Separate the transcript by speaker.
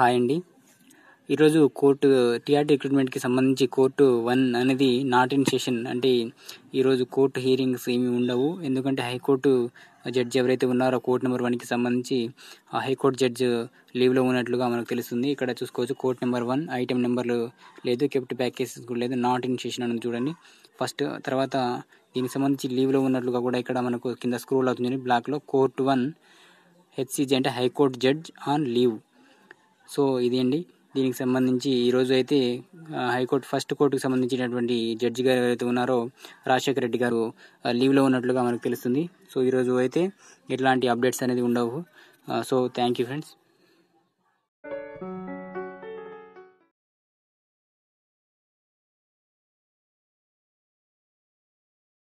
Speaker 1: Hi అండి. ఈరోజు court TRT రిక్రూట్మెంట్కి సంబంధించి కోర్టు 1 అనేది నాట్ ఇన్ సెషన్. అంటే ఈరోజు కోర్టు హియరింగ్స్ ఏమి ఉండవు. ఎందుకంటే హైకోర్టు జడ్జి ఎవరైతే ఉన్నారో కోర్టు నెంబర్ 1కి సంబంధించి ఆ హైకోర్టు జడ్జి లీవ్లో ఉన్నట్లుగా మనకు తెలుస్తుంది. ఇక్కడ చూసుకోవచ్చు కోర్టు నెంబర్ 1 ఐటెం నెంబర్లు లేదు, కెప్ట్ బ్యాక్ కేసెస్ కూడా లేదు, నాట్ ఇన్ సెషన్ అని చూడండి ఫస్ట్. తర్వాత దీనికి సంబంధించి లీవ్లో ఉన్నట్లుగా కూడా ఇక్కడ మనకు కింద స్క్రోల్ అవుతుంది బ్లాక్లో కోర్టు 1 హెచ్సిజి అంటే high court judge on leave. So ఇది అండి దీనికి సంబంధించి ఈరోజు అయితే హైకోర్టు ఫస్ట్ కోర్టుకు సంబంధించినటువంటి జడ్జి గారు ఎవరైతే ఉన్నారో రాజశేఖర రెడ్డి గారు లీవ్లో ఉన్నట్లుగా మనకు తెలుస్తుంది. సో ఈరోజు అయితే ఎట్లాంటి అప్డేట్స్ అనేది ఉండవు. So thank you friends.